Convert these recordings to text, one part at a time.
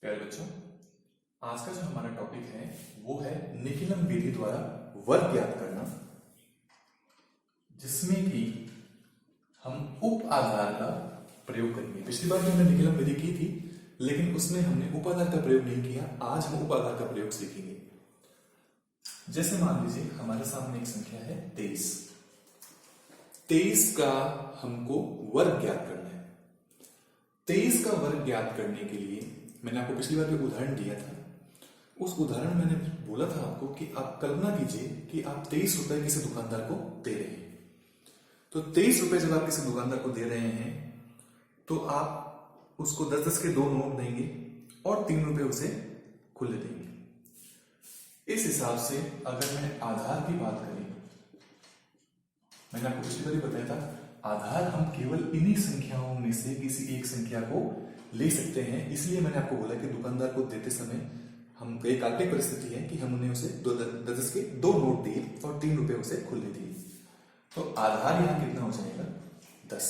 प्यारे बच्चों, आज का जो हमारा टॉपिक है वो है निखिलम विधि द्वारा वर्ग ज्ञात करना, जिसमें कि हम उप आधार का प्रयोग करेंगे। पिछली बार भी हमने निखिलम विधि की थी, लेकिन उसमें हमने उप आधार का प्रयोग नहीं किया। आज हम उप आधार का प्रयोग सीखेंगे। जैसे मान लीजिए हमारे सामने एक संख्या है 23। 23 का हमको वर्ग ज्ञात करना है। 23 का वर्ग ज्ञात करने के लिए मैंने आपको पिछली बार भी उदाहरण दिया था। उस उदाहरण में मैंने बोला था आपको कि आप कल्पना कीजिए कि आप 23 रुपए किसी दुकानदार को दे रहे हैं। तो 23 रुपए जब आप किसी दुकानदार को दे रहे हैं तो आप उसको 10-10 के 2 नोट देंगे और 3 रुपए उसे खुले देंगे। इस हिसाब से अगर मैं आधार की बात करें, मैंने आपको पिछली बार ही बताया था, आधार हम केवल इन्हीं संख्याओं में से किसी एक संख्या को ले सकते हैं। इसलिए मैंने आपको बोला कि दुकानदार को देते समय हम एक काल्पनिक परिस्थिति है कि हमने उसे 10-10 के 2 नोट दिए और 3 रुपए उसे खुले दिए। तो आधार यहां कितना हो जाएगा? 10।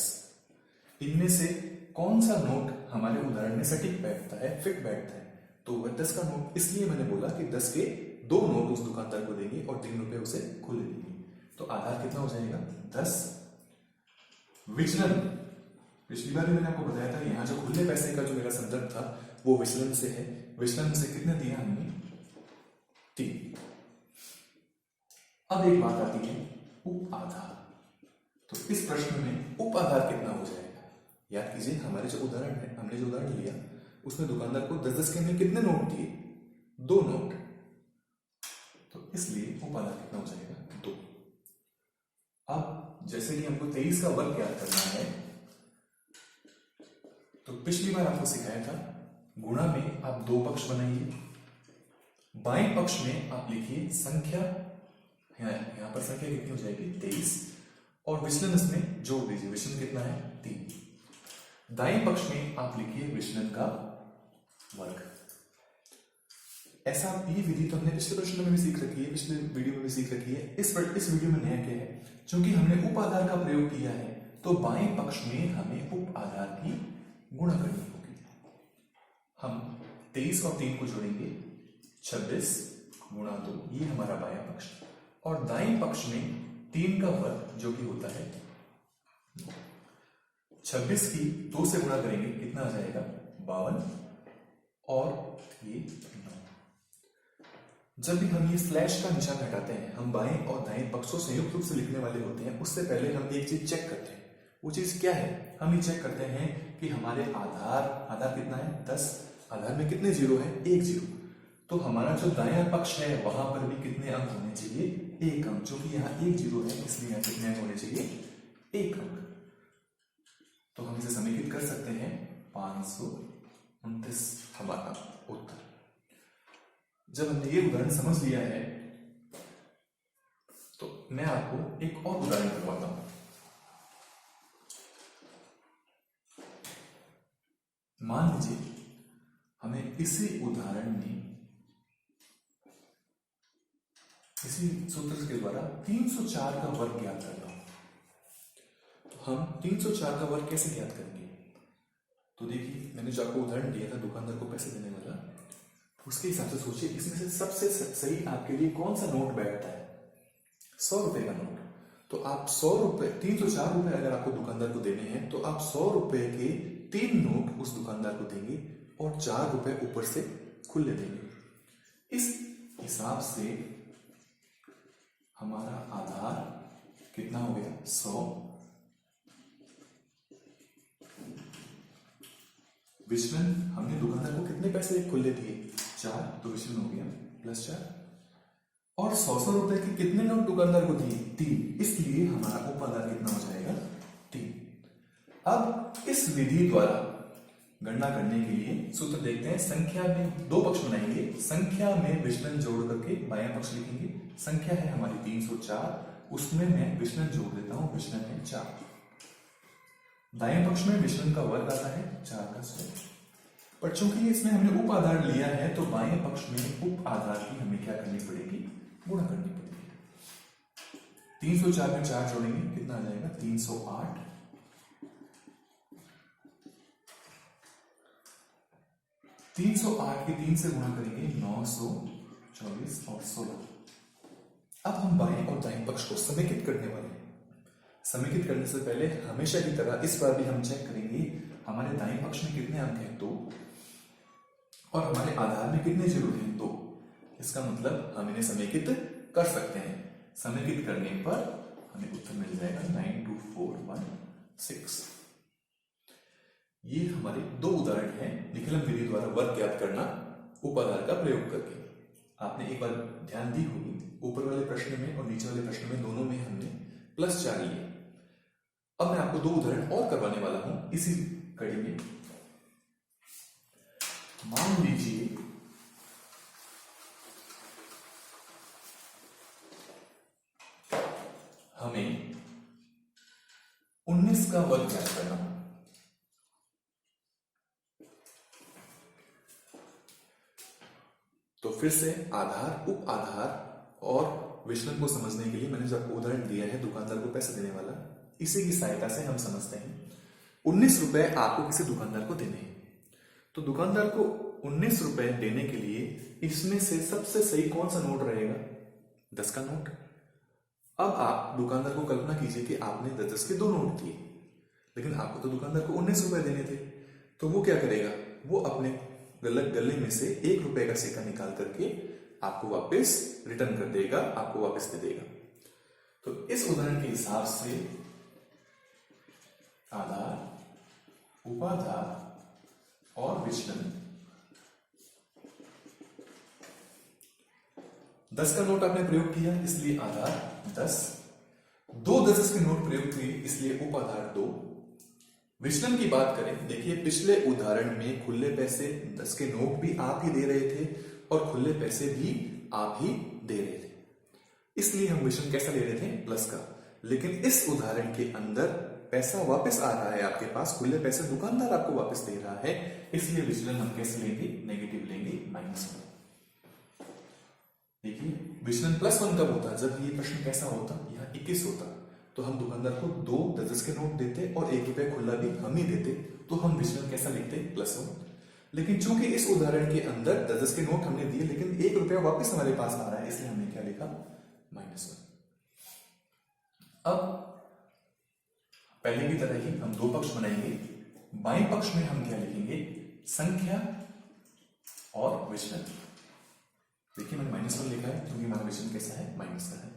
इनमें से कौन सा नोट हमारे उदाहरण में सटीक बैठता है, फिट बैठता है? तो वह 10 का नोट। इसलिए मैंने बोला कि 10 के 2 नोट उस दुकानदार को देंगे और 3 रुपए उसे खुले देंगे। तो आधार कितना हो जाएगा? 10। विचलन, पिछली बार भी मैंने आपको बताया था, यहां जो खुले पैसे का जो मेरा संदर्भ था वो विचलन से है। विचलन से कितने दिया हमने? 3। अब एक बात आती है उप आधार। तो इस प्रश्न में उप आधार कितना हो जाएगा? याद कीजिए, हमारे जो उदाहरण है, हमने जो उदाहरण लिया उसमें दुकानदार को 10-10 के हमने कितने नोट दिए? 2 नोट। तो इसलिए उप आधार कितना हो जाएगा? 2। अब जैसे कि हमको 23 का वर्ग ज्ञात करना है, तो पिछली बार आपको सिखाया था गुणा में आप 2 पक्ष बनाइए। बाएं पक्ष में आप लिखिए संख्या, यहां पर संख्या कितनी हो जाएगी? 23, और विचलन इसमें जोड़ दीजिए। विचलन कितना है? 3। दाएं पक्ष में आप लिखिए विचलन का वर्ग। ऐसा ये विधि तो हमने पिछले प्रश्न में भी सीख रखी है, पिछले वीडियो में भी सीख रखी है। इस वीडियो में नया क्या है? चूंकि हमने उप आधार का प्रयोग किया है तो बाएं पक्ष में हमें उप आधार की गुणा करनी होगी। हम 23 और 3 को जोड़ेंगे, 26 गुणा 2, ये हमारा बायां पक्ष। और दाएं पक्ष में 3 का वर्ग जो कि होता है 26 की 2 से गुणा करेंगे, कितना आ जाएगा? 52, और ये 9। जब भी हम ये स्लैश का निशान हटाते हैं, हम बाएं और दाएं पक्षों संयुक्त रूप से लिखने वाले होते हैं। उससे पहले हम एक चीज चेक करते हैं। वो चीज क्या है? हम ये चेक करते हैं कि हमारे आधार कितना है? 10। आधार में कितने जीरो है? 1 जीरो। तो हमारा जो दायां पक्ष है वहां पर भी कितने अंक होने चाहिए? 1 अंक। जो कि यहाँ 1 जीरो है, इसलिए यहाँ कितने अंक होने चाहिए? 1 अंक। तो हम इसे समेकित कर सकते हैं, 529 हमारा उत्तर। जब हमने ये उदाहरण समझ लिया है तो मैं आपको एक और उदाहरण करवाता हूं। मान लीजिए हमें इसी उदाहरण में, इसी सूत्र के द्वारा 304 का वर्ग ज्ञात करना हो। तो हम 304 का वर्ग कैसे ज्ञात करेंगे? तो देखिए, मैंने जो आपको उदाहरण दिया था दुकानदार को पैसे देने वाला, उसके हिसाब से सोचिए इसमें से सबसे सही आपके लिए कौन सा नोट बैठता है? 100 रुपए का नोट। तो आप 100 रुपए, 304 रुपए अगर आपको दुकानदार को देने हैं तो आप 100 रुपए के 3 नोट उस दुकानदार को देंगे और 4 रुपए ऊपर से खुले देंगे। इस हिसाब से हमारा आधार कितना हो गया? 100। विचलन, हमने दुकानदार को कितने पैसे खुले दिए? 4, तो विचलन हो गया +4। और 100 रुपए के कितने नोट दुकानदार को दिए? 3। इसलिए हमारा उप आधार कितना हो जाएगा? 3। अब इस विधि द्वारा गणना करने के लिए सूत्र देखते हैं। संख्या में 2 पक्ष बनाएंगे, संख्या में विचलन जोड़ करके बायां पक्ष लिखेंगे। संख्या है हमारी 304, उसमें मैं विचलन जोड़ देता हूं, विचलन है 4। दाएं पक्ष में विचलन का वर्ग आता है 4 का स्क्वायर। पर चूंकि इसमें हमने उप आधार लिया है तो बाएं पक्ष में उप आधार की हमें क्या करनी पड़ेगी? गुणा करनी पड़ेगी। 304 में 4 जोड़ेंगे, कितना आ जाएगा? 308। 308 के 3 से गुणा करेंगे 924 और 16। अब हम बाएं और दाएं पक्ष को समेकित करने वाले हैं। समेकित करने से पहले हमेशा की तरह इस बार भी हम चेक करेंगे हमारे दाएं पक्ष में कितने अंक हैं 2 और हमारे आधार में कितने जीरो हैं 2। इसका मतलब हम इन्हें समेकित कर सकते हैं। समेकित करने पर हमें उत्तर मिल जाएगा 92416। ये हमारे दो उदाहरण हैं निखिलम विधि द्वारा वर्ग ज्ञात करना उपाधार का प्रयोग करके। आपने एक बार ध्यान दी होगी ऊपर वाले प्रश्न में और नीचे वाले प्रश्न में दोनों में हमने +4 लिए। अब मैं आपको दो उदाहरण और करवाने वाला हूं इसी कड़ी में। मान लीजिए हमें 19 का वर्ग ज्ञात करना। तो फिर से आधार, उप आधार और विचलन को समझने के लिए मैंने जो आपको उदाहरण दिया है दुकानदार को पैसे देने वाला, इसी की सहायता से हम समझते हैं। 19 रुपए आपको किसी दुकानदार को देने हैं, तो दुकानदार को 19 रुपए देने के लिए इसमें से सबसे सही कौन सा नोट रहेगा? 10 का नोट। अब आप दुकानदार को कल्पना कीजिए कि आपने 10 के दो नोट दिए, लेकिन आपको तो दुकानदार को 19 रुपए देने थे। तो वो क्या करेगा? वो अपने गले में से 1 रुपए का सिक्का निकाल करके आपको वापस रिटर्न कर देगा, आपको वापस दे देगा। तो इस उदाहरण के हिसाब से आधार, उपाधार और विचलन 10 का नोट आपने प्रयोग किया इसलिए आधार 10, 2 10 के नोट प्रयोग किए इसलिए उपाधार 2। विचलन की बात करें, देखिए पिछले उदाहरण में खुले पैसे 10 के नोट भी आप ही दे रहे थे और खुले पैसे भी आप ही दे रहे थे, इसलिए हम विचलन कैसा ले रहे थे? प्लस का। लेकिन इस उदाहरण के अंदर पैसा वापस आ रहा है आपके पास, खुले पैसे दुकानदार आपको वापस दे रहा है, इसलिए विचलन हम कैसे लेंगे? नेगेटिव लेंगे, -1। देखिए विचलन +1 कब होता? जब ये प्रश्न कैसा होता? यहाँ 21 होता, तो हम दुकानदार को 2 10 के नोट देते और 1 रुपए खुला भी हम ही देते, तो हम विचलन कैसा लिखते? +1। लेकिन चूंकि इस उदाहरण के अंदर 10 के नोट हमने दिए लेकिन 1 रुपया वापस हमारे पास आ रहा है, इसलिए हमने क्या लिखा? -1। अब पहले की तरह ही हम दो पक्ष बनाएंगे। बाएं पक्ष में हम क्या लिखेंगे? संख्या और विचलन। देखिए मैंने -1 लिखा है क्योंकि हमारा विचलन कैसा है? माइनस का है।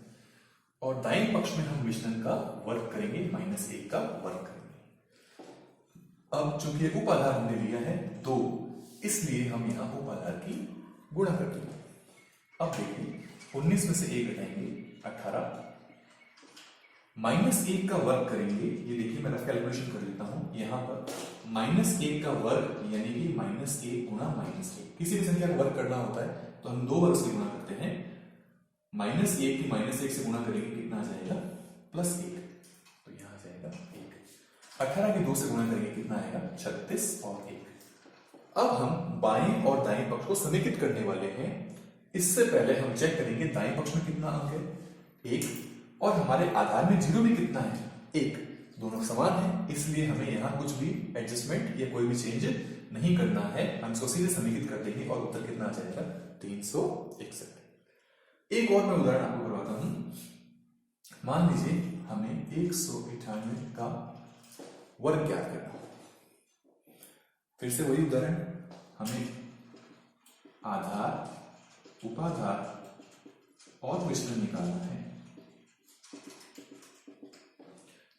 और दाएं पक्ष में हम विचलन का वर्ग करेंगे, -1 का वर्ग करेंगे। अब चूंकि उपाधार हमने लिया है 2, इसलिए हम यहां उपाधार की गुणा कर देंगे। अब देखिए 19 में से 1 घटाएंगे 18, -1 का वर्ग करेंगे। ये देखिए मैं कैलकुलेशन कर लेता हूं यहां पर -1 का वर्ग यानी कि -1 गुणा -1। किसी भी संख्या का वर्ग करना होता है तो हम 2 वर्ग से गुणा करते हैं। -1 की -1 से गुणा करेंगे, कितना आ जाएगा? +1, तो यहां आ जाएगा 1। 18 की 2 से गुणा करेंगे, कितना आएगा? 36 और 1। अब हम बाएं और दाएं पक्ष को समेकित करने वाले हैं। इससे पहले हम चेक करेंगे दाएं पक्ष में कितना अंक है? 1, और हमारे आधार में 0 भी कितना है? 1। दोनों समान है, इसलिए हमें यहां कुछ भी एडजस्टमेंट या कोई भी चेंज नहीं करना है। हम इसको सीधे समेकित कर देंगे और उत्तर कितना आ जाएगा? 361। एक और मैं उदाहरण आपको करवाता हूं। मान लीजिए हमें 198 का वर्ग ज्ञात करना। फिर से वही उदाहरण, हमें आधार, उपाधार और विचलन निकालना है।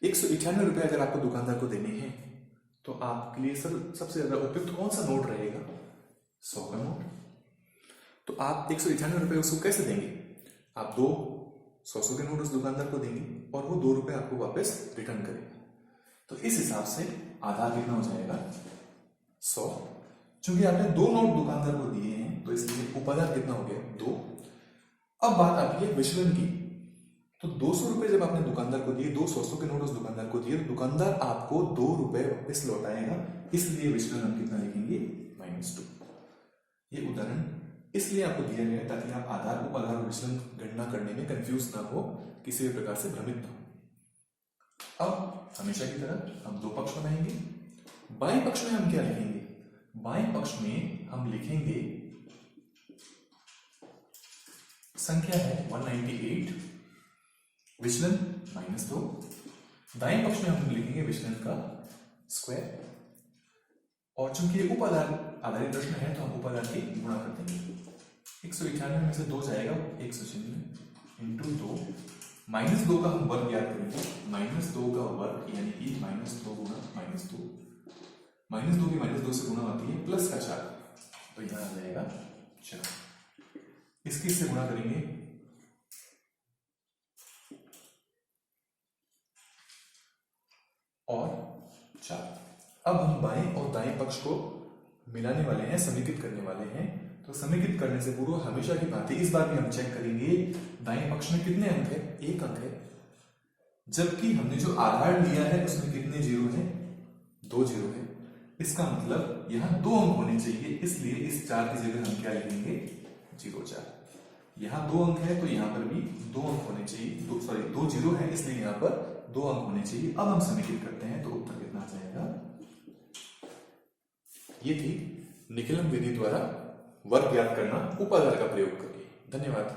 198 रुपए अगर आपको दुकानदार को देने हैं तो आपके लिए सबसे ज्यादा उपयुक्त कौन सा नोट रहेगा? 100 का नोट। तो आप 198 रुपए उसको कैसे देंगे? आप 2 100 के नोट उस दुकानदार को देंगे और वो 2 रुपए आपको वापस रिटर्न करेगा। तो इस हिसाब से आधार कितना हो जाएगा? 100। चूंकि आपने 2 नोट दुकानदार को दिए हैं तो इसलिए उपाधार कितना हो गया? 2। अब बात आती है विचलन की। तो 200 रुपए जब आपने दुकानदार को दिए, 2 100 के नोट उस दुकानदार को दिए, तो दुकानदार आपको 2 रुपए वापस लौटाएगा, इसलिए विचलन हम कितना लिखेंगे? -2। ये उदाहरण इसलिए आपको दिया गया है ताकि आप आधार, उपाधार और विचलन गणना करने में कंफ्यूज ना हो, किसी भी प्रकार से भ्रमित ना हो। अब हमेशा की तरह हम 2 पक्ष बनाएंगे। बाएं पक्ष में हम क्या लिखेंगे? बाएं पक्ष में हम लिखेंगे संख्या है 198, विचलन -2। दाएं पक्ष में हम लिखेंगे विचलन का स्क्वायर, और चूंकि उप आधारित प्रश्न है तो हम उप आधार की गुणा कर देंगे। 191 में से 2 जाएगा, 196 इंटू 2, -2 का हम वर्ग याद करेंगे, -2 का वर्ग यानी कि -2 गुणा -2, -2 की -2 से गुणा होती है, प्लस का 4, तो यहां आ जाएगा 4। इसकी से गुणा करेंगे, और 4। अब हम बाएं और दाएं पक्ष को मिलाने वाले हैं, समेकित करने वाले हैं। तो समेकित करने से पूर्व हमेशा की भांति इस बार भी हम चेक करेंगे दाएं पक्ष में कितने अंक है, 1 अंक है, जबकि हमने जो आधार लिया है उसमें कितने जीरो हैं, 2 जीरो है। इसका मतलब यहां 2 अंक होने चाहिए, इसलिए इस 4 की जगह हम क्या लिखेंगे, 0 4। यहां 2 अंक है तो यहां पर भी 2 अंक होने चाहिए, 2 जीरो है, इसलिए यहां पर 2 अंक होने चाहिए। अब हम समेकित करते हैं तो उत्तर कितना आ जाएगा। ये थी निखिलम विधि द्वारा वर्ग ज्ञात करना उप आधार का प्रयोग करके। धन्यवाद।